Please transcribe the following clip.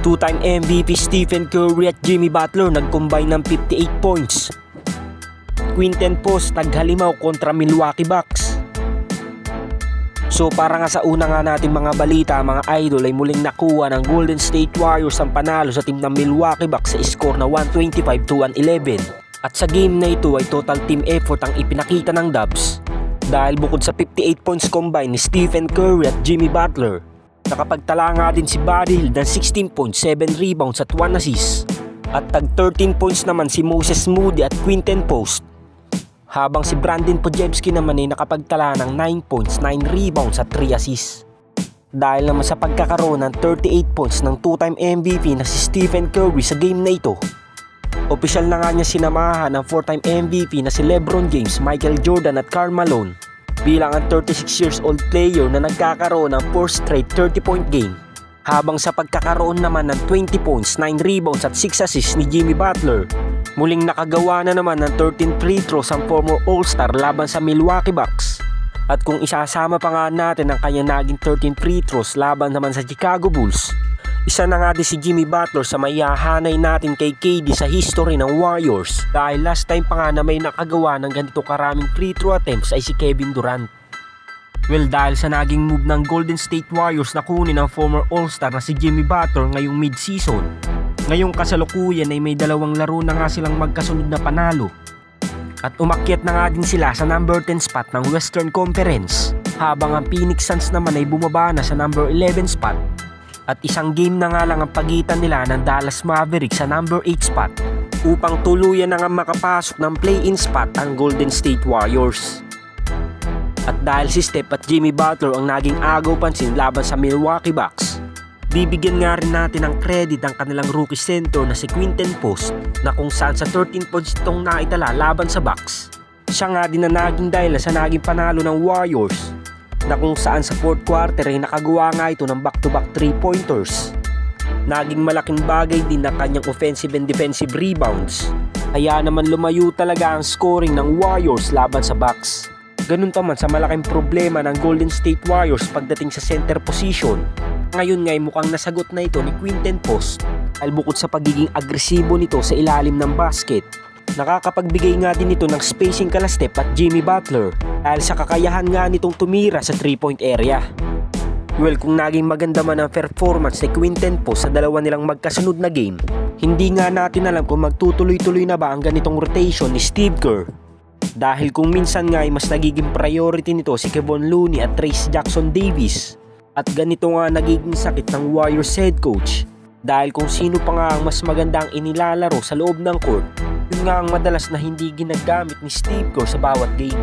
Two-time MVP Stephen Curry at Jimmy Butler nag-combine ng 58 points. Quinten Post naghalimaw kontra Milwaukee Bucks. So para nga sa una nga natin mga balita mga idol ay muling nakuha ng Golden State Warriors ang panalo sa team ng Milwaukee Bucks sa score na 125-111. At sa game na ito ay total team effort ang ipinakita ng Dubs. Dahil bukod sa 58 points combined ni Stephen Curry at Jimmy Butler, nakapagtala nga din si Buddy Hield ng 16 points, 7 rebounds at 1 assist. At tag 13 points naman si Moses Moody at Quinten Post. Habang si Brandon Podziemski naman ay nakapagtala ng 9 points, 9 rebounds at 3 assists. Dahil naman sa pagkakaroon ng 38 points ng two-time MVP na si Stephen Curry sa game na ito, opisyal na nga niya sinamahan ng 4-time MVP na si LeBron James, Michael Jordan at Karl Malone bilang ang 36 years old player na nagkakaroon ng 4 straight 30-point game. Habang sa pagkakaroon naman ng 20 points, 9 rebounds at 6 assists ni Jimmy Butler, muling nakagawa na naman ng 13 free throws ang former All-Star laban sa Milwaukee Bucks. At kung isasama pa nga natin ang kanya naging 13 free throws laban naman sa Chicago Bulls, isa na nga din si Jimmy Butler sa maihahanay natin kay KD sa history ng Warriors. Dahil last time pa nga na may nakagawa ng ganito karaming free throw attempts ay si Kevin Durant. Well, dahil sa naging move ng Golden State Warriors na kunin ang former All-Star na si Jimmy Butler ngayong mid-season, ngayong kasalukuyan ay may dalawang laro na nga silang magkasunod na panalo. At umakyat na nga din sila sa number 10 spot ng Western Conference, habang ang Phoenix Suns naman ay bumaba na sa number 11 spot. At isang game na nga lang ang pagitan nila ng Dallas Mavericks sa number 8 spot upang tuluyan na nga makapasok ng play-in spot ang Golden State Warriors. At dahil si Steph at Jimmy Butler ang naging agaw pansin laban sa Milwaukee Bucks, bibigyan nga rin natin ng credit ang kanilang rookie center na si Quinten Post na kung saan sa 13 points itong naitala laban sa Bucks, siya nga din na naging dahilan sa naging panalo ng Warriors, na kung saan sa 4th quarter ay nakagawa nga ito ng back-to-back 3-pointers. Naging malaking bagay din na kanyang offensive and defensive rebounds, kaya naman lumayo talaga ang scoring ng Warriors laban sa Bucks. Ganun pa man sa malaking problema ng Golden State Warriors pagdating sa center position, ngayon nga ay mukhang nasagot na ito ni Quinten Post. Dahil bukod sa pagiging agresibo nito sa ilalim ng basket, nakakapagbigay nga din ito ng spacing kala Steph at Jimmy Butler dahil sa kakayahan nga nitong tumira sa 3-point area. Well, kung naging maganda man ang performance ni Quinten Post sa dalawa nilang magkasunod na game, hindi nga natin alam kung magtutuloy-tuloy na ba ang ganitong rotation ni Steve Kerr. Dahil kung minsan nga ay mas nagiging priority nito si Kevon Looney at Trayce Jackson-Davis, at ganito nga nagiging sakit ng Warriors head coach dahil kung sino pa nga ang mas maganda ang inilalaro sa loob ng court, yun nga ang madalas na hindi ginagamit ni Steve Kerr sa bawat game.